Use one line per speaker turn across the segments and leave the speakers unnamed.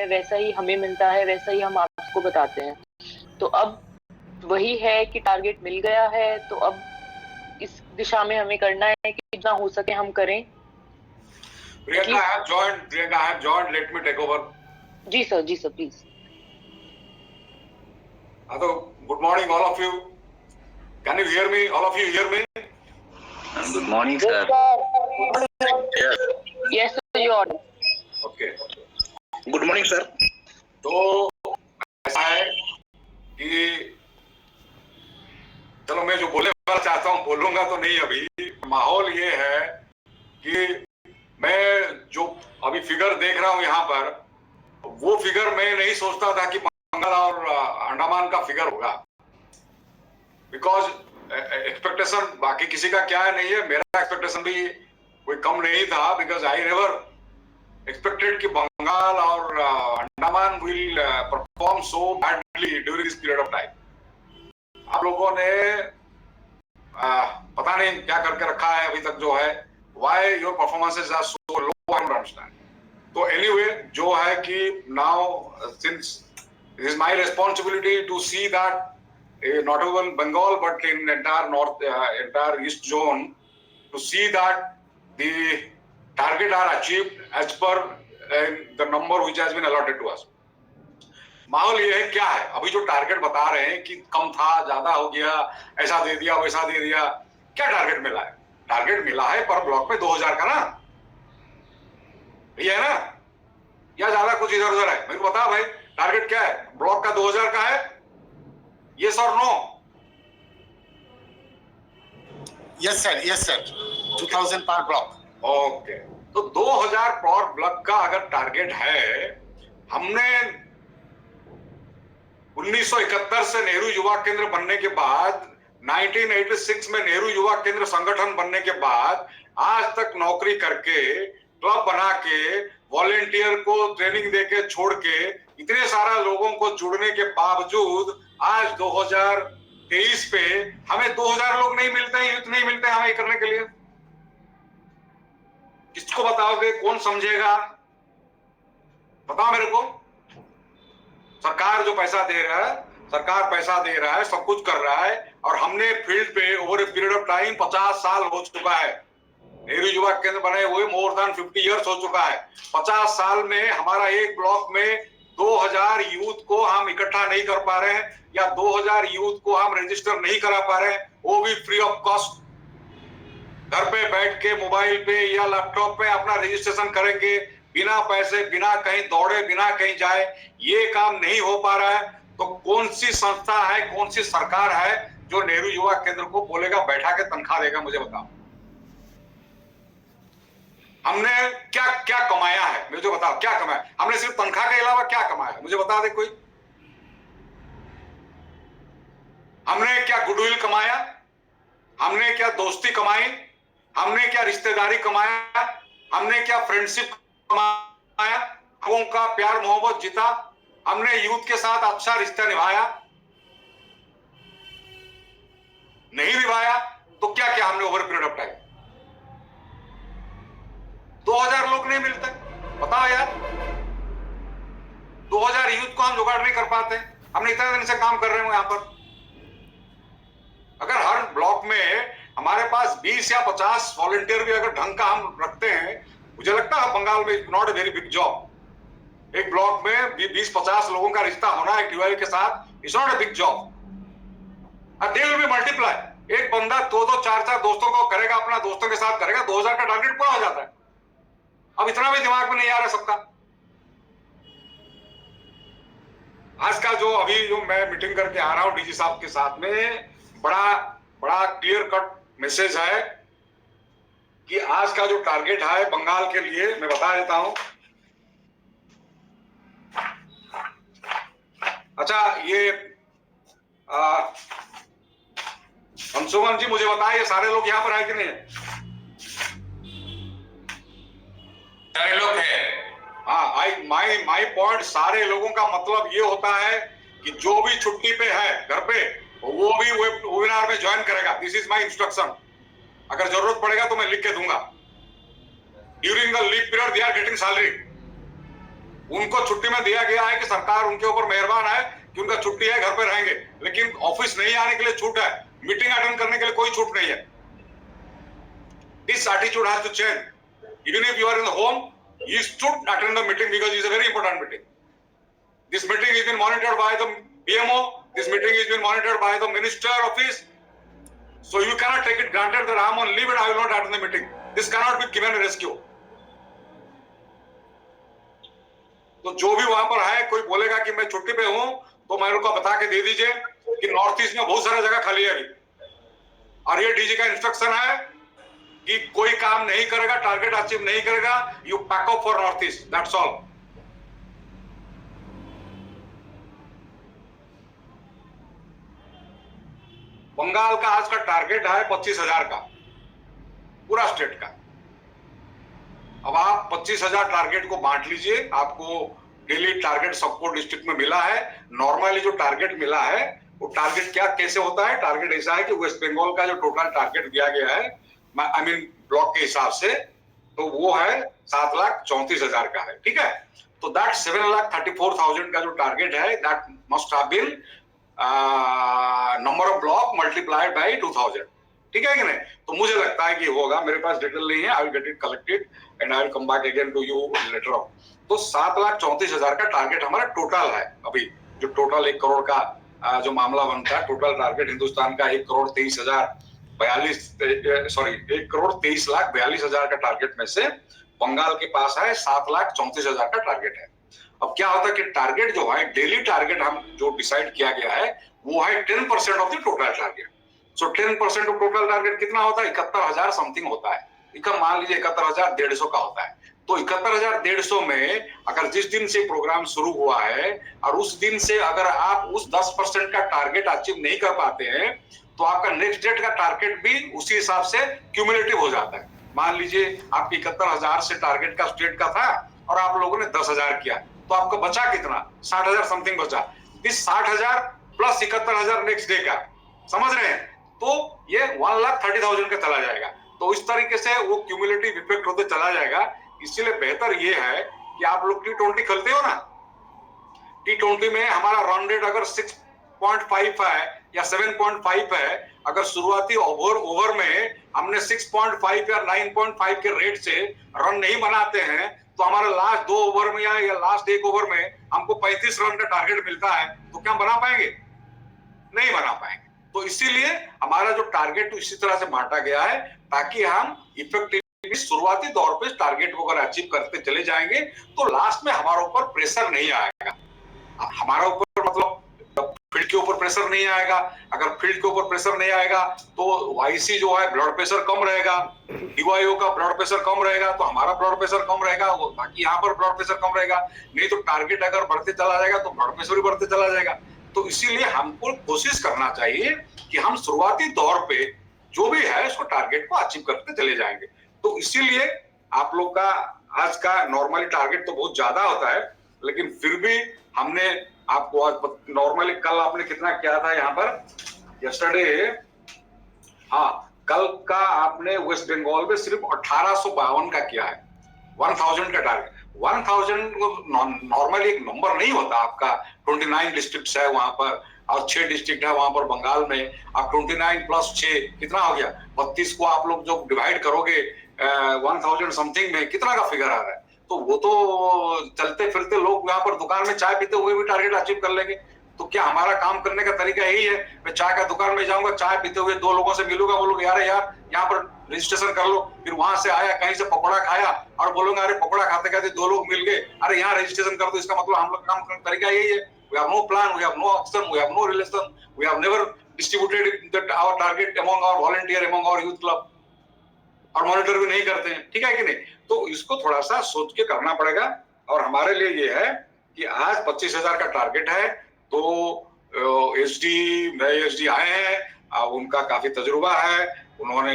है वैसा ही हमें मिलता है, वैसा ही हम आपको बताते हैं। तो अब वही है कि टारगेट मिल गया है, तो अब इस दिशा में हमें करना है कि जितना हो सके हम करें।
Priyanka, I have joined. Priyanka, I have joined. Let me take over.
जी sir, please.
So, good morning, all of you. Can you hear me? All of you hear me?
Good morning, sir.
Yes, sir, you are.
Okay.
Good morning, sir.
तो ऐसा है कि चलो मैं जो बोलने वाला चाहता हूँ बोलूंगा तो नहीं अभी। माहौल ये है कि मैं जो अभी फिगर देख रहा हूँ यहाँ पर, वो फिगर मैं नहीं सोचता था कि बंगाल और अंडमान का फिगर होगा। बिकॉज एक्सपेक्टेशन बाकी किसी का क्या है नहीं है, मेरा एक्सपेक्टेशन भी कोई कम नहीं था। बिकॉज आई नेवर expected कि बंगाल और Andaman will perform so badly during this period of time. आप लोगों ने पता नहीं क्या करके रखा है अभी तक जो है, why your performances are so low, I don't understand. तो anyway जो है कि now since it is my responsibility to see that not only Bengal but in entire east zone, to see that the target are achieved as per the number which has been allotted to us. माहौल ये है क्या है, अभी जो target बता रहे हैं कि कम था, ज्यादा हो गया, ऐसा दे दिया, वैसा दे दिया, क्या टारगेट मिला है? टारगेट मिला है पर ब्लॉक में 2000 का ना, ये है ना, या ज्यादा कुछ इधर उधर है? मेरे को बता भाई, टारगेट क्या है? ब्लॉक का 2000 का है? यस और नो?
यस सर 2000 पर ब्लॉक।
ओके, तो 2000 पर ब्लॉक का अगर टारगेट है, हमने 1971 से नेहरू युवा केंद्र बनने के बाद, 1986 में नेहरू युवा केंद्र संगठन बनने के बाद आज तक नौकरी करके, क्लब बना के, वॉलेंटियर को ट्रेनिंग देके छोड़ के, इतने सारा लोगों को जुड़ने के बावजूद आज 2023 पे हमें 2000 लोग नहीं मिलते हैं, यूथ नहीं मिलते हैं हमें करने के लिए। किसको बताओगे? कौन समझेगा? बताओ मेरे को। सरकार जो पैसा दे रहा है, सरकार पैसा दे रहा है, सब कुछ कर रहा है, और हमने फील्ड पे over a period of time 50 साल हो चुका है, नेहरू युवा केंद्र बने हुए मोर देन 50 इयर्स हो चुका है। 50 साल में हमारा एक ब्लॉक में 2000 यूथ को हम इकट्ठा नहीं कर पा रहे हैं, या 2000 यूथ को हम रजिस्टर नहीं करा पा रहे हैं, वो भी फ्री ऑफ कॉस्ट। घर पे बैठ के मोबाइल पे या लैपटॉप पे अपना रजिस्ट्रेशन करेंगे, बिना पैसे, बिना कहीं दौड़े, बिना कहीं जाए, ये काम नहीं हो पा रहा है। तो कौन सी संस्था है, कौन सी सरकार है जो नेहरू युवा केंद्र को बोलेगा बैठा के तनख्वाह देगा? मुझे बताओ, हमने क्या क्या कमाया है? मुझे बताओ क्या कमाया हमने? सिर्फ तनख्वाह के अलावा क्या कमाया है? मुझे बता दे कोई। हमने क्या गुडविल कमाया? हमने क्या दोस्ती कमाई? हमने क्या रिश्तेदारी कमाया? हमने क्या फ्रेंडशिप कमाया? लोगों का प्यार मोहब्बत जीता? हमने यूथ के साथ अच्छा रिश्ता निभाया? नहीं निभाया। तो क्या क्या हमने ओवर पीरियड ऑफ टाइम? 2000 लोग नहीं मिलते, बताओ यार। 2000 यूथ को हम जुगाड़ नहीं कर पाते। हमने इतने दिन से काम कर रहे हैं यहाँ पर। अगर हर ब्लॉक में हमारे पास 20 या 50 वॉलंटियर भी अगर ढंग का हम रखते हैं, मुझे लगता है बंगाल में not a very big job. एक ब्लॉक में 20-50 लोगों का रिश्ता होना एक ड्यूएल के साथ is not a big job. They will be multiply. एक बंदा 2-2, 4-4 दोस्तों को करेगा, अपना दोस्तों के साथ करेगा, 2000 का टारगेट पूरा हो जाता है। अब इतना भी दिमाग में नहीं आ रहा सबका। आज का जो अभी जो मैं मीटिंग करके आ रहा हूं डीजी साहब के साथ में, बड़ा क्लियर कट मैसेज है कि आज का जो टारगेट है बंगाल के लिए, मैं बता देता हूं। अच्छा, ये अंशुमन जी मुझे बताइए, सारे लोग यहाँ पर है कि नहीं है?
सारे लोग हैं।
हाँ, माई पॉइंट, सारे लोगों का मतलब ये होता है कि जो भी छुट्टी पे है घर पे, वो भी वेबिनार में ज्वाइन करेगा। This is my instruction. अगर जरूरत पड़ेगा तो मैं लिख के दूंगा। During the leave period they are getting salary. उनको छुट्टी में दिया गया है कि सरकार उनके ऊपर मेहरबान है कि उनका छुट्टी है, घर पे रहेंगे, लेकिन ऑफिस नहीं आने के लिए छूट है, मीटिंग अटेंड करने के लिए कोई छूट नहीं है। This attitude has to change. Even if you are in the home, you should attend the meeting because it's a very important meeting. This meeting is being monitored by the BMO. This meeting is being monitored by the minister office. So you cannot take it granted that I am on leave and I will not attend the meeting. This cannot be given a rescue. तो जो भी वहां पर है, कोई बोलेगा कि मैं छुट्टी पे हूं, तो मेरे को बता के दे दीजिए कि नॉर्थ ईस्ट में बहुत सारा जगह खाली है अभी, और ये डीजी का इंस्ट्रक्शन है कि कोई काम नहीं करेगा, टारगेट अचीव नहीं करेगा, you pack up for North East, that's all. Bengal का आज का टारगेट है 25,000 का, पूरा स्टेट का। अब आप 25,000 टारगेट को बांट लीजिए, आपको डेली टारगेट सबको डिस्ट्रिक्ट में मिला है। नॉर्मली जो टारगेट मिला है वो टारगेट क्या कैसे होता है, टारगेट ऐसा है कि वेस्ट बंगाल का जो टोटल टारगेट दिया गया है, आई मीन ब्लॉक के हिसाब से, तो वो है 7,34,000 का है, ठीक है। तो दैट 7,34,000 का जो टारगेट है, that must have been number of block multiplied by 2,000, ठीक है कि नहीं। तो मुझे लगता है कि होगा, मेरे पास डिटेल नहीं है, I will get it collected and I will come back again to you later on. तो 7,34,000 का टारगेट हमारा टोटल है। अभी जो टोटल 1 करोड़ का जो मामला बनता है, टोटल टारगेट हिंदुस्तान का 1,23,42,000 का टारगेट में से बंगाल के पास है 7,34,000 का टारगेट है। अब क्या होता है कि टारगेट जो है, डेली टारगेट हम जो डिसाइड किया गया है, वो है 10% of the total target. So 10% of total target कितना होता है? 71,000 समथिंग होता है। मान लीजिए 71,150 का होता है। तो 71,150 में अगर जिस दिन से प्रोग्राम शुरू हुआ है और उस दिन से अगर आप उस 10% का टारगेट अचीव नहीं कर पाते हैं, तो आपका नेक्स्ट डेट का टारगेट भी उसी हिसाब से क्यूमुलेटिव हो जाता है। मान लीजिए आपकी 71,000 से टारगेट का स्टेट का था और आप लोगों ने 10,000 किया, तो आपका बचा कितना? 60,000 समथिंग बचा। इस 60,000 प्लस 71,000 नेक्स्ट डे का, समझ रहे हैं? तो ये 1,30,000 का चला जाएगा। तो इस तरीके से वो क्यूमुलेटिव इफेक्ट होते चला जाएगा। इसीलिए बेहतर ये है कि आप लोग T20 खेलते हो ना, T20 में हमारा रन रेट अगर 6.5 है या 7.5 है, अगर शुरुआती ओवर में हमने 6.5 या 9.5 के रेट से रन नहीं बनाते हैं, तो हमारा लास्ट 2 ओवर में या लास्ट 1 ओवर में हमको 35 रन का टारगेट मिलता है, तो क्या बना पाएंगे? नहीं बना पाएंगे। तो इसीलिए हमारा जो टारगेट इसी तरह से बांटा गया है, ताकि हम इफेक्टिव शुरुआती दौर पे टारगेट को अगर अचीव करते चले जाएंगे, तो लास्ट में हमारे ऊपर प्रेशर नहीं आएगा। हमारा ऊपर मतलब फील्ड के ऊपर प्रेशर नहीं आएगा। अगर फील्ड के ऊपर प्रेशर नहीं आएगा, तो वाईसी जो है ब्लड प्रेशर कम रहेगा, डीवाईओ का ब्लड प्रेशर कम रहेगा, तो हमारा ब्लड प्रेशर कम रहेगा, बाकी यहाँ पर ब्लड प्रेशर कम रहेगा। नहीं तो टारगेट अगर बढ़ते चला जाएगा तो ब्लड प्रेशर भी बढ़ते चला जाएगा। तो इसीलिए हमको कोशिश करना चाहिए कि हम शुरुआती दौर पे जो भी है उसको टारगेट को अचीव करते चले जाएंगे। तो इसीलिए आप लोग का आज का नॉर्मली टारगेट तो बहुत ज्यादा होता है, लेकिन फिर भी हमने आपको आज नॉर्मली, कल आपने कितना किया था यहाँ पर यस्टरडे? हाँ, कल का आपने वेस्ट बंगाल में सिर्फ 1852 का किया है, 1000 का टारगेट। 1000 नॉर्मली एक नंबर नहीं होता आपका। 29 डिस्ट्रिक्ट है वहां पर और 6 डिस्ट्रिक्ट है वहां पर बंगाल में। आप 29 प्लस 6 कितना हो गया? 32 को आप लोग जो डिवाइड करोगे 1000 समथिंग में, कितना का फिगर आ रहा है? तो वो तो चलते फिरते लोग यहाँ पर दुकान में चाय पीते हुए भी टारगेट अचीव कर लेंगे। तो क्या हमारा काम करने का तरीका यही है? मैं चाय का दुकान में जाऊंगा, चाय पीते हुए 2 लोगों से मिलूंगा, बोलूंगा यार यहाँ पर रजिस्ट्रेशन कर लो। फिर वहां से आया, कहीं से पकौड़ा खाया और बोलूंगा अरे पकौड़ा खाते खाते 2 लोग मिल गए, अरे यहाँ रजिस्ट्रेशन कर दो। इसका मतलब हम लोग काम करने का तरीका यही है। We have no plan, we have no action, we have no relation, we have never distributed our target among our volunteer, among our youth club, और मॉनिटर भी नहीं करते हैं, ठीक है कि नहीं? तो इसको थोड़ा सा सोच के करना पड़ेगा। और हमारे लिए ये है कि आज 25,000 का टारगेट है, तो एसडी नए एसडी आए हैं, उनका काफी तजुर्बा है, उन्होंने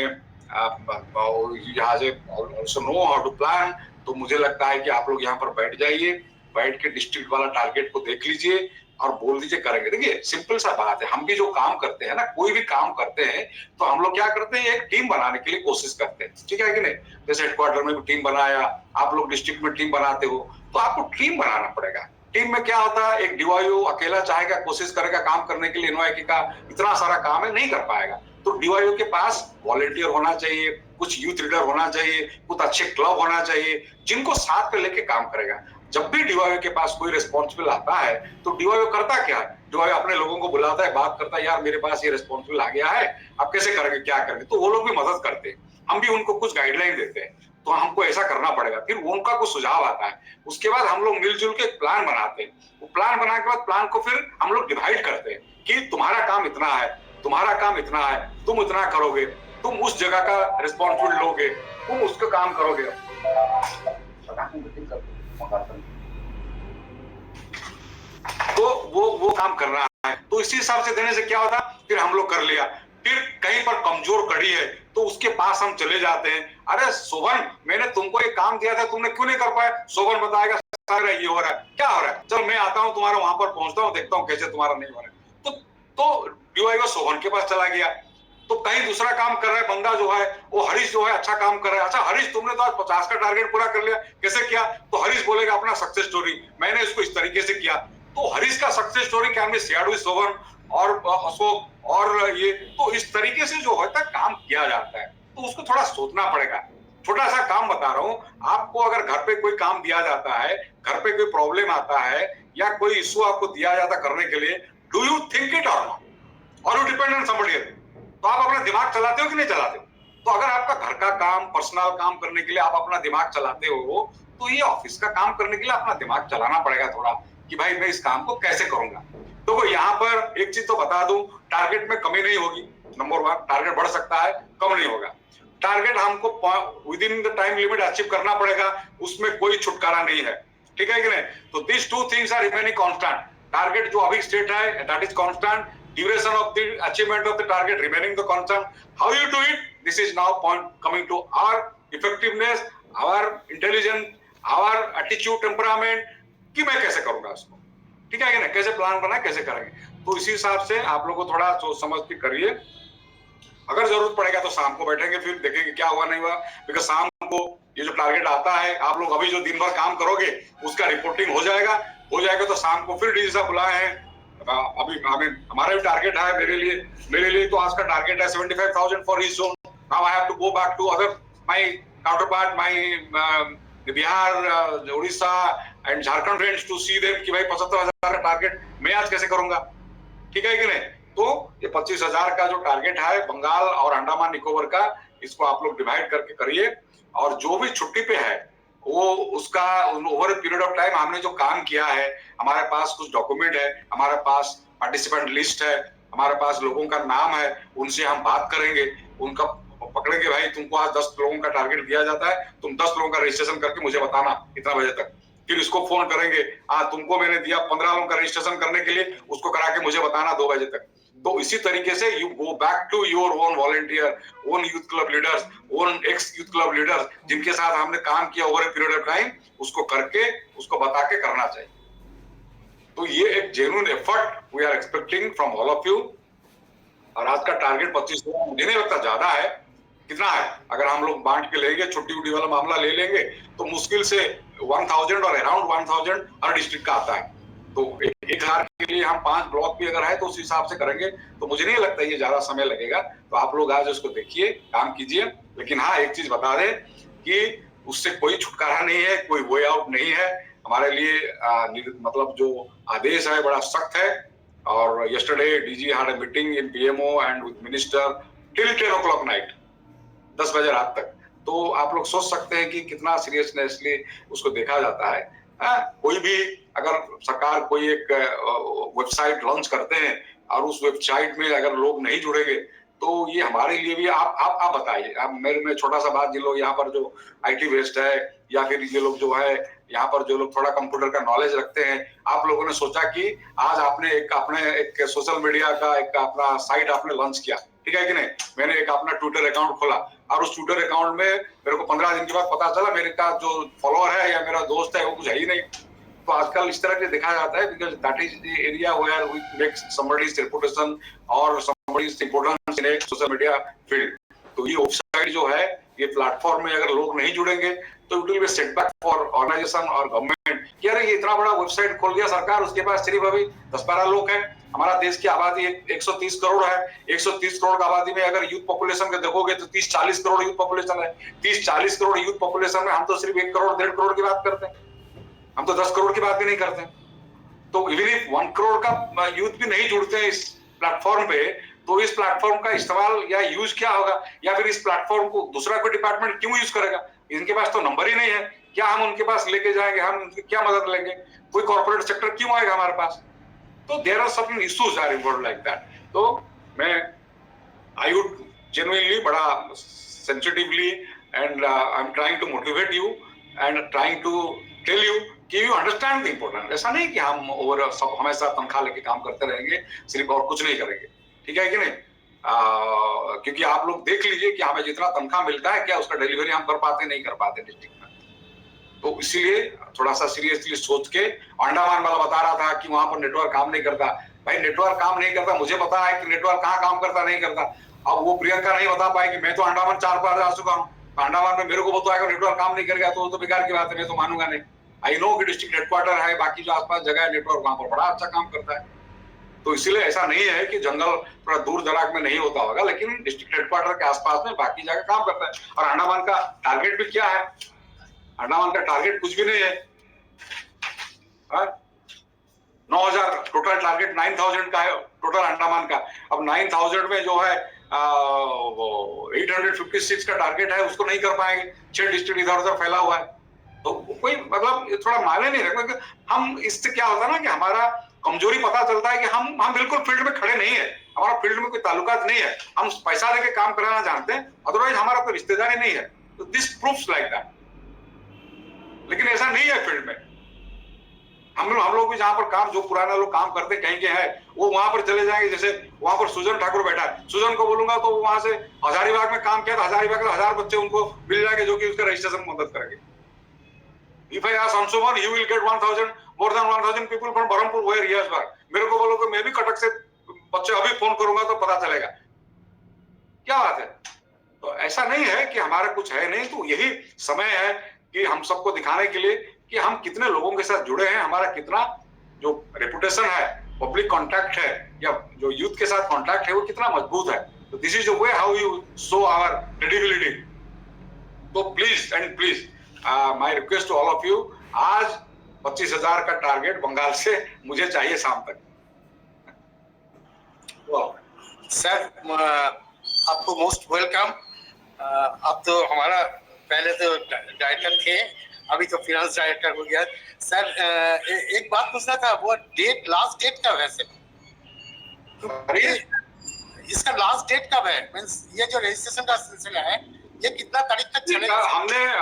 यहाँ से also know how to plan। तो मुझे लगता है कि आप लोग यहाँ पर बैठ जाइए, बैठ के डिस्ट्रिक्ट वाला टारगेट को देख लीजिए और बोल दीजिए करेंगे। देखिए सिंपल सा बात है, हम भी जो काम करते हैं ना, कोई भी काम करते हैं तो हम लोग क्या करते हैं, एक टीम बनाने के लिए कोशिश करते हैं, ठीक है कि नहीं। जैसे हेडक्वार्टर में भी टीम बनाया, आप लोग डिस्ट्रिक्ट में टीम बनाते हो, तो आपको टीम बनाना पड़ेगा। टीम में क्या होता है, एक डीवाईओ अकेला चाहेगा, कोशिश करेगा काम करने के लिए, एनवाईके का इतना सारा काम है, नहीं कर पाएगा। तो डीवाईओ के पास वॉलंटियर होना चाहिए, कुछ यूथ लीडर होना चाहिए, कुछ अच्छे क्लब होना चाहिए, जिनको साथ में लेके काम करेगा। जब भी डीवाईओ के पास कोई रिस्पॉन्सिबल आता है तो डीवाईओ करता क्या है, डीवाईओ अपने लोगों को बुलाता है, बात करता है, यार मेरे पास ये रिस्पॉन्सिबल आ गया है, आप कैसे करेंगे, क्या करेंगे। तो वो लोग भी मदद करते हैं, हम भी उनको कुछ गाइडलाइन देते हैं, तो हमको ऐसा करना पड़ेगा। फिर उनका कुछ सुझाव आता है, उसके बाद हम लोग मिलजुल के एक प्लान बनाते हैं। वो प्लान बनाने के बाद प्लान को फिर हम लोग डिवाइड करते हैं कि तुम्हारा काम इतना है, तुम्हारा काम इतना है, तुम इतना करोगे, तुम उस जगह का रिस्पॉन्सिबिलिटी लोगे, तुम उसका काम करोगे। तो वो काम करना है। तो इसी हिसाब से देने से क्या होता, फिर हम लोग कर लिया। फिर कहीं पर कमजोर कड़ी है तो उसके पास हम चले जाते हैं, अरे शोभन मैंने तुमको एक काम दिया था, तुमने क्यों नहीं कर पाए। शोभन बताएगा सर ये हो रहा है, क्या हो रहा है, चल मैं आता हूं तुम्हारा वहां पर पहुंचता हूं, देखता हूं कैसे तुम्हारा नहीं हो रहा है। तो डीवाईओ शोभन के पास चला गया, तो कहीं दूसरा काम कर रहा है बंदा जो है, वो हरीश जो है अच्छा काम कर रहा है। अच्छा हरीश तुमने तो आज 50 का टारगेट पूरा कर लिया, कैसे किया। तो हरीश बोलेगा अपना सक्सेस स्टोरी, मैंने इसको इस तरीके से किया। तो हरीश का सक्सेस स्टोरी क्या मैं शेयर हुई शोभन और अशोक और ये, तो इस तरीके से जो होता है काम किया जाता है। तो उसको थोड़ा सोचना पड़ेगा। छोटा सा काम बता रहा हूँ आपको, अगर घर पे कोई काम दिया जाता है, घर पे कोई प्रॉब्लम आता है या कोई इशू आपको दिया जाता करने के लिए, डू यू थिंक इट और नॉट, और you depend on somebody else. तो आप अपना दिमाग चलाते हो कि नहीं चलाते हो। तो अगर आपका घर का काम, पर्सनल काम करने के लिए आप अपना दिमाग चलाते हो, तो ये ऑफिस का काम करने के लिए अपना दिमाग चलाना पड़ेगा थोड़ा, कि भाई मैं इस काम को कैसे करूंगा। तो यहाँ पर एक चीज तो बता दूं, टारगेट में कमी नहीं होगी। नंबर 1, टारगेट बढ़ सकता है, कम नहीं होगा। टारगेट हमको with in the time limit achieve करना पड़ेगा, उसमें कोई छुटकारा नहीं है, ठीक है कि नहीं। तो this 2 things are remaining constant. Target जो अभी स्टेट है that is constant, duration of the achievement of the target remaining the constant. How you do it, this is now point coming to our effectiveness, our intelligence, our attitude, temperament, कि मैं कैसे करूंगा उसको, ठीक है कि नहीं, कैसे प्लान बना कैसे करेंगे। तो इसी हिसाब से आप लोगों को थोड़ा सोच समझ के करिए। अगर जरूरत पड़ेगा तो शाम को बैठेंगे, फिर देखेंगे क्या हुआ नहीं हुआ। बिकॉज शाम को ये जो टारगेट आता है, आप लोग अभी जो दिन भर काम करोगे उसका रिपोर्टिंग हो जाएगा तो शाम को फिर डीजी साहब बुलाए हैं। अभी हमारा भी टारगेट है, मेरे लिए तो आज का टारगेट है 75,000 for each zone. Now I have to go back to other my counterpart, my Bihar, Orissa and Jharkhand friends to see them कि भाई 75,000 का टारगेट मैं आज कैसे करूंगा, ठीक है कि नहीं। तो ये 25,000 का जो टारगेट है बंगाल और अंडमान निकोबार का, इसको आप लोग डिवाइड करके करिए। और जो भी छुट्टी पे है वो उसका ओवर पीरियड ऑफ टाइम हमने जो काम किया है, हमारे पास कुछ डॉक्यूमेंट है, हमारे पास पार्टिसिपेंट लिस्ट है, हमारे पास लोगों का नाम है, उनसे हम बात करेंगे, उनका पकड़ेंगे, भाई तुमको आज 10 लोगों का टारगेट दिया जाता है, तुम 10 लोगों का रजिस्ट्रेशन करके मुझे बताना इतना बजे तक। फिर इसको फोन करेंगे, तुमको मैंने दिया 15 लोगों का रजिस्ट्रेशन करने के लिए, उसको करा के मुझे बताना 2 बजे तक। तो इसी तरीके से you go back to your own volunteer, own youth club leaders, own ex youth club leaders, जिनके साथ हमने काम किया over a period of time, उसको करके उसको बता के करना चाहिए। तो ये एक genuine effort we are expecting from all of you. और आज का टारगेट 25,000 मुझे नहीं लगता ज्यादा है, कितना है, अगर हम लोग बांट के लेंगे, छुट्टी उट्टी वाला मामला ले लेंगे तो मुश्किल से 1,000 और अराउंड 1,000 हर डिस्ट्रिक्ट का आता है। तो 1,000 के लिए हम 5 ब्लॉक भी अगर है तो उस हिसाब से करेंगे, तो मुझे नहीं लगता ये ज्यादा समय लगेगा। तो आप लोग आज उसको देखिए, काम कीजिए। लेकिन हाँ, एक चीज बता दें कि उससे कोई छुटकारा नहीं है, कोई वे आउट नहीं है। हमारे लिए मतलब जो आदेश है बड़ा सख्त है। और yesterday DG had a meeting in PMO and with minister till 10 o'clock night, 10 बजे रात तक। तो आप लोग सोच सकते हैं कि कितना सीरियसनेसली उसको देखा जाता है। कोई भी अगर सरकार कोई एक वेबसाइट लॉन्च करते हैं और उस वेबसाइट में अगर लोग नहीं जुड़ेंगे तो ये हमारे लिए भी आप बताइए। आप मेरे में छोटा सा बात, जिन लोग यहाँ पर जो IT वेस्ट है या फिर ये लोग जो है यहाँ पर जो लोग थोड़ा कंप्यूटर का नॉलेज रखते हैं, आप लोगों ने सोचा कि आज आपने एक सोशल मीडिया का एक अपना साइट आपने लॉन्च किया, ठीक है कि नहीं। मैंने एक अपना ट्विटर अकाउंट खोला और उस ट्विटर अकाउंट में मेरे को 15 दिन के बाद पता चला मेरे का जो फॉलोअर है या मेरा दोस्त है वो कुछ है ही नहीं। तो आजकल इस तरह से देखा जाता है, because that is the area where we make somebody's reputation और somebody's importance in social media field. तो ये वेबसाइट जो है, ये प्लेटफॉर्म में अगर लोग नहीं जुड़ेंगे तो it will be setback for organisation और गवर्नमेंट कि अरे ये इतना बड़ा वेबसाइट खोल दिया सरकार, उसके पास सिर्फ अभी 10-12 लोग हैं। हमारा देश की आबादी 130 करोड़ है। 130 करोड़ की आबादी में अगर यूथ पॉपुलेशन को देखोगे तो 30-40 करोड़ यूथ पॉपुलेशन है। 30-40 करोड़ यूथ पॉपुलेशन में हम तो सिर्फ 1 करोड़ 1.5 करोड़ की बात करते हैं, हम तो 10 करोड़ की बात भी नहीं करते। तो इवन इफ 1 करोड़ का यूथ भी नहीं जुड़ते हैं इस प्लेटफॉर्म पे, तो इस प्लेटफॉर्म का इस्तेमाल या यूज क्या होगा, या फिर इस प्लेटफॉर्म को दूसरा कोई डिपार्टमेंट क्यों यूज करेगा? इनके पास तो नंबर ही नहीं है, क्या हम उनके पास लेके जाएंगे? हम उनकी क्या मदद लेंगे? कोई कॉर्पोरेट सेक्टर क्यों आएगा हमारे पास? तो there are certain issues are involved like that. तो मैं आई वुड जेन्युइनली बड़ा sensitively and I am trying to motivate you and trying to tell you कि यू अंडरस्टैंड द इम्पोर्टेंट। ऐसा नहीं कि हम ओवर सब हमेशा तनख्वाह लेके काम करते रहेंगे सिर्फ और कुछ नहीं करेंगे, ठीक है कि नहीं? क्योंकि आप लोग देख लीजिए कि हमें जितना तनख्वाह मिलता है, क्या उसका डिलीवरी हम कर पाते नहीं कर पाते डिस्ट्रिक्ट में। तो इसीलिए थोड़ा सा सीरियसली सोच के, अंडमान वाला बता रहा था कि वहां पर नेटवर्क काम नहीं करता। भाई नेटवर्क काम नहीं करता, मुझे पता है कि नेटवर्क कहाँ काम करता नहीं करता। अब वो प्रियंका नहीं बता पाई कि मैं तो अंडमान 4 बार जा चुका हूँ, अंडमान में मेरे को बताएगा नेटवर्क काम नहीं करेगा तो बेकार की बात है, मैं तो मानूंगा नहीं। आई नो कि डिस्ट्रिक्ट हेडक्वार्टर है, बाकी जो आसपास जगह है नेटवर्क वहां पर बड़ा अच्छा काम करता है। तो इसीलिए ऐसा नहीं है कि जंगल थोड़ा दूर दराज में नहीं होता होगा, लेकिन डिस्ट्रिक्ट हेडक्वार्टर के आसपास में बाकी जगह काम करता है। और अंडमान का टारगेट भी क्या है? अंडमान का टारगेट कुछ भी नहीं है। 9,000 टोटल टारगेट 9,000 का है टोटल अंडमान का। अब 9,000 में जो है 856 का टारगेट है, उसको नहीं कर पाएंगे। 6 डिस्ट्रिक्ट इधर उधर फैला हुआ है, तो कोई मतलब थोड़ा मायने नहीं रखते। हम इससे क्या होता है ना कि हमारा कमजोरी पता चलता है कि हम बिल्कुल फील्ड में खड़े नहीं है, हमारा फील्ड में कोई ताल्लुकात नहीं है, हम पैसा लेके काम कराना जानते हैं, अदरवाइज हमारा कोई रिश्तेदारी नहीं है। तो दिस प्रूव्स लाइक दैट। लेकिन ऐसा नहीं है फील्ड में। हम लोग भी जहां पर काम, जो पुराना लोग काम करते कहीं के हैं, वो वहां पर चले जाएंगे। जैसे वहां पर सुजन ठाकुर बैठा है, सुजन को बोलूंगा तो वहां से हजारीबाग में काम किया था, हजारीबाग के 1000 बच्चे उनको मिल जाएंगे जो कि उसका रजिस्ट्रेशन में मदद करेंगे। If I ask Anshuman, you will get 1,000, more than 1,000 people from Berhampur where he has worked. मेरे को बोलो कि मैं भी कटक से बच्चे अभी फोन करूंगा तो पता चलेगा। क्या बात है? तो ऐसा नहीं है कि हमारा कुछ है नहीं। तो यही समय है कि हम सबको दिखाने के लिए कि हम कितने लोगों के साथ जुड़े हैं, हमारा कितना जो रेपुटेशन है, पब्लिक कॉन्टैक्ट है, या जो यूथ के साथ कॉन्टैक्ट है, वो कितना मजबूत है। तो this is the way how you show our credibility. तो please and please my request to all of you, आज 25,000 का टारगेट बंगाल से मुझे चाहिए शाम तक।
सर आपको मोस्ट वेलकम। आप तो हमारा पहले तो डायरेक्टर थे, अभी तो फिनांस डायरेक्टर हो गया। सर एक बात पूछना था, वो डेट, लास्ट डेट कब है सर? इसका लास्ट डेट कब है? मींस ये जो रजिस्ट्रेशन का सिलसिला है, ये कितना तारीख तक चलेगा?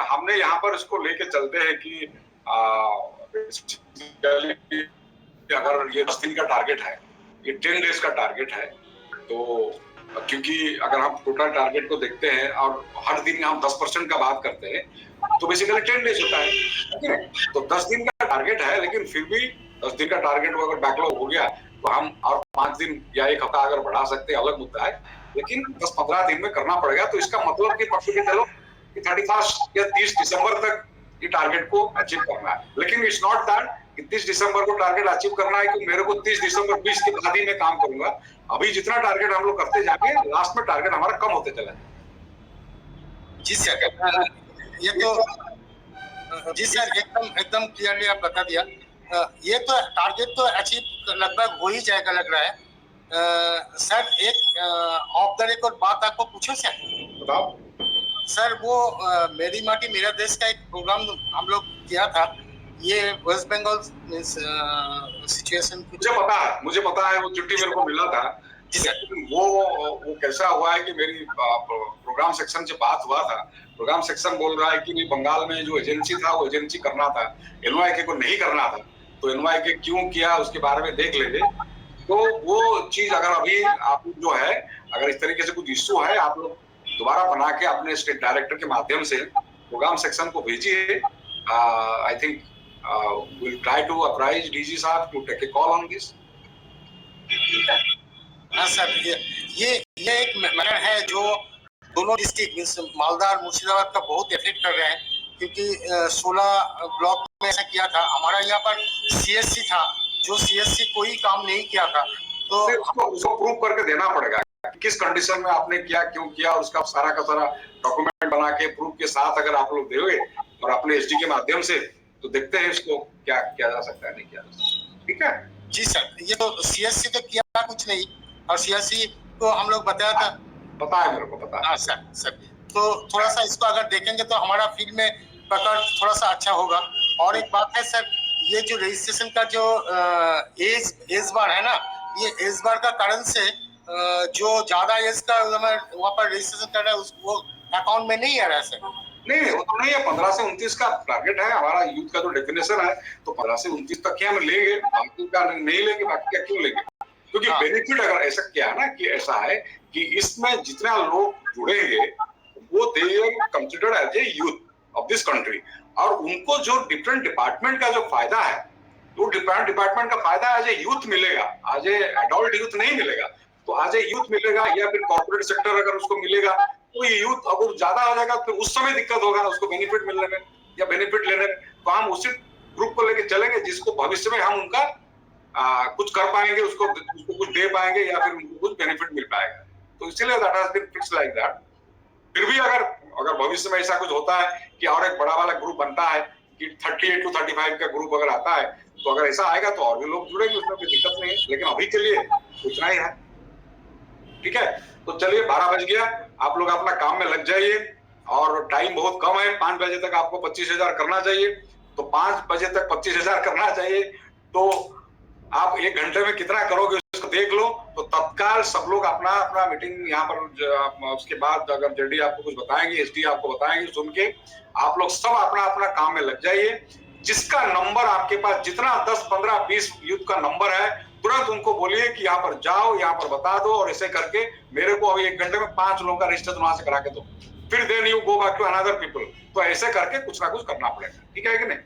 हमने यहाँ पर इसको लेके चलते हैं कि अगर ये 10 दिन का टारगेट है, ये 10 डेज का टारगेट है, तो क्योंकि अगर हम टोटल टारगेट को देखते हैं और हर दिन हम 10% का बात करते हैं, तो बेसिकली 10 डेज होता है। तो 10 दिन का टारगेट है, लेकिन फिर भी 10 दिन का टारगेट अगर बैकलॉग हो गया तो हम और 5 दिन या 1 हफ्ता अगर बढ़ा सकते हैं, अलग मुद्दा है, लेकिन 10-15 दिन में करना पड़ेगा। तो इसका मतलब कि पक्के चलो कि 31 या 30 दिसंबर तक ये टारगेट को अचीव करना है। लेकिन इट्स नॉट दैट कि 30 दिसंबर को टारगेट अचीव करना है कि मेरे को 30 दिसंबर 20 के बाद ही मैं काम करूंगा। अभी जितना टारगेट हम लोग करते जाएंगे, लास्ट में टारगेट हमारा कम होते चला जाए।
जी सर, ये तो जी सर एकदम क्लियरली आप बता दिया। ये तो टारगेट तो अचीव लगभग हो ही जाएगा लग रहा है। सर एक ऑफ द रिकॉर्ड बात आपको पूछो सर।
बताओ
सर। वो मेरी माटी मेरा देश का एक प्रोग्राम हम लोग किया था, ये वेस्ट बंगाल सिचुएशन।
मुझे पता है वो चिट्ठी मेरे को मिला था। वो कैसा हुआ है कि मेरी प्रोग्राम सेक्शन से बात हुआ था। प्रोग्राम सेक्शन बोल रहा है कि बंगाल में जो एजेंसी था वो एजेंसी करना था, एनवाईके को नहीं करना था। तो एनवाईके क्यों किया उसके बारे में देख लेंगे। तो वो चीज अगर अभी आप जो है, अगर इस तरीके से कुछ इश्यू है, आप लोग दोबारा बना के अपने स्टेट डायरेक्टर के माध्यम से प्रोग्राम सेक्शन को भेजिए। I think we'll try to apprise DG साहब to take a call on this.
हाँ सर, ये एक मैटर है जो दोनों डिस्ट्रिक्ट मींस मालदा और मुर्शिदाबाद का बहुत इफेक्ट कर रहे हैं, क्योंकि 16 ब्लॉक में ऐसा किया था। हमारा यहाँ पर CSC था, जो CSC कोई काम नहीं किया था, तो
उसको प्रूव करके देना पड़ेगा किस कंडीशन में आपने किया, क्यों किया, और उसका सारा का सारा डॉक्यूमेंट बना के प्रूफ के साथ अगर आप लोग दोगे और अपने SD के माध्यम से, तो देखते हैं इसको क्या किया जा सकता है, नहीं किया जा सकता। ठीक है
जी सर, ये तो CSC तो किया कुछ नहीं, और CSC को हम लोग बताया था,
पता है मेरे को, पता है।
हाँ सर, तो थोड़ा सा इसको अगर देखेंगे तो हमारा फील्ड में पकड़ थोड़ा सा अच्छा होगा। और एक बात है सर, ये जो रजिस्ट्रेशन का जो एज बार है ना, ये एज बार का कारण से जो ज्यादा एज का वहाँ पर रजिस्ट्रेशन कर रहा है वो अकाउंट में नहीं आ रहा है सर।
नहीं, वो तो नहीं है। 15 से 29 का टारगेट है हमारा, यूथ का जो डेफिनेशन है, तो 15 से 29 तक ही हम लेंगे, बाकी का नहीं लेंगे, बाकी का क्यों लेंगे? क्योंकि बेनिफिट अगर ऐसा क्या है ना, कि ऐसा है कि इसमें जितना लोग जुड़ेंगे वो they are considered as a youth of this country, और उनको जो डिफरेंट डिपार्टमेंट का जो फायदा है, तो डिफरेंट डिपार्टमेंट का फायदा एज ए यूथ मिलेगा, आज ए एडल्ट यूथ नहीं मिलेगा। तो आज ए यूथ मिलेगा, या फिर कॉर्पोरेट सेक्टर अगर उसको मिलेगा, तो ये यूथ अगर ज्यादा हो जाएगा तो उस समय दिक्कत होगा उसको बेनिफिट मिलने में या बेनिफिट लेने में। तो हम उसी ग्रुप को लेके चलेंगे जिसको भविष्य में हम उनका कुछ कर पाएंगे, उसको कुछ दे पाएंगे, या फिर उनको कुछ बेनिफिट मिल पाएगा। तो इसीलिए that has been fixed like that. फिर भी अगर भविष्य में ऐसा कुछ होता है कि और एक बड़ा वाला ग्रुप बनता है कि 38 to 35 का ग्रुप अगर आता है, तो अगर ऐसा आएगा तो और भी लोग जुड़ेंगे, उसमें कोई दिक्कत नहीं है। लेकिन अभी के लिए उतना ही है। ठीक है, तो चलिए 12 बज गया, आप लोग अपना काम में लग जाइए, और टाइम बहुत कम है, 5 बजे तक आपको 25,000 करना चाहिए। तो 5 बजे तक 25,000 करना चाहिए, तो आप 1 घंटे में कितना करोगे उसको देख लो। तो तत्काल सब लोग अपना अपना मीटिंग यहाँ पर, उसके बाद अगर जेडी आपको कुछ बताएंगे, SD आपको बताएंगे, सुन के आप लोग सब अपना अपना काम में लग जाइए। जिसका नंबर आपके पास जितना 10, 15, 20 यूथ का नंबर है, तुरंत उनको बोलिए कि यहाँ पर जाओ, यहाँ पर बता दो, और ऐसे करके मेरे को अभी 1 घंटे में 5 लोगों का रजिस्टर वहां से करा के दो, फिर then you go back to another people. तो ऐसे करके कुछ ना कुछ करना पड़ेगा। ठीक है कि नहीं?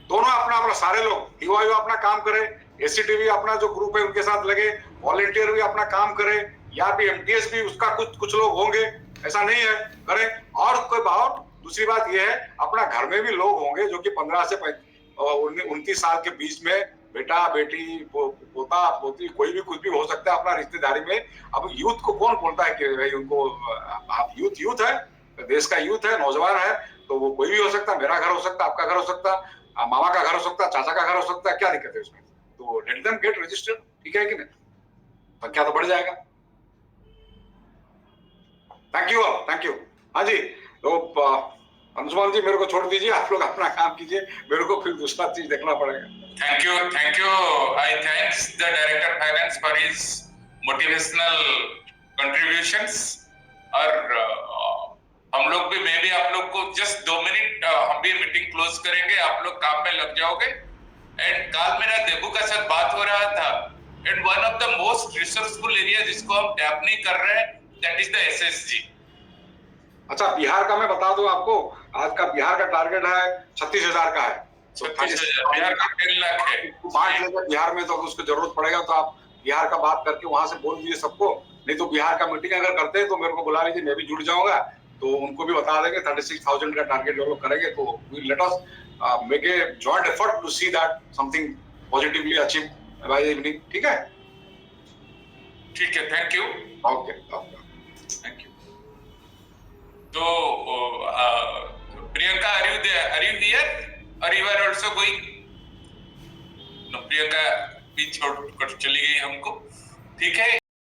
दोनों अपना अपना, सारे लोग DYO अपना काम करे, ACTV अपना जो ग्रुप है उनके साथ लगे, वॉलंटियर भी अपना काम करे, या भी MTS भी उसका कुछ लोग होंगे, ऐसा नहीं है, करें। और कोई बात, दूसरी बात यह है, अपना घर में भी लोग होंगे जो कि 15 से 29 साल के बीच में, बेटा बेटी पोता पोती कोई भी कुछ भी हो सकता है अपना रिश्तेदारी में। अब यूथ को कौन बोलता है कि भाई उनको, आप यूथ है, देश का यूथ है, नौजवान है, तो वो कोई भी हो सकता है, मेरा घर हो सकता है, आपका घर हो सकता है, मामा का घर हो सकता है, चाचा का घर हो सकता है, क्या दिक्कत है उसमें? तो लेट देम गेट रजिस्टर्ड। ठीक है कि नहीं? संख्या तो बढ़ जाएगा। Thank you all, thank you. हाँ जी, तो अंशुमान जी मेरे को छोड़ दीजिए, आप लोग अपना काम कीजिए, मेरे को फिर दूसरा चीज देखना पड़ेगा।
Thank you. I thanks the Director Finance for his motivational contributions. और हम लोग भी, मैं भी आप लोग को जस्ट 2 मिनट, हम भी मीटिंग क्लोज करेंगे, आप लोग काम में लग जाओगे। एंड कल मेरा देबू का साथ बात हो रहा था, and one of the most resourceful area जिसको हम टैप नहीं कर रहे हैं, दैट इज द SSG।
अच्छा, बिहार का मैं बता दूं आपको, आज का बिहार का टारगेट है 36,000 का है।
36,000, बिहार का 10 लाख है।
5 लाख बिहार में, तो उसको जरूरत पड़ेगा तो आप बिहार का बात करके वहां से बोल दीजिए सबको। नहीं तो बिहार का मीटिंग अगर करते हैं तो मेरे को बुला लीजिए, मैं भी जुड़ जाऊंगा, तो उनको भी बता देंगे 36,000 का टारगेट जो लोग करेंगे। तो let us make a joint effort to see that something positively achieve by the evening. ठीक है?
ठीक है, thank you.
Okay,
thank you. तो Priyanka, are you here or you are also going? No, Priyanka भी छोड़ कर चली गई हमको। ठीक है।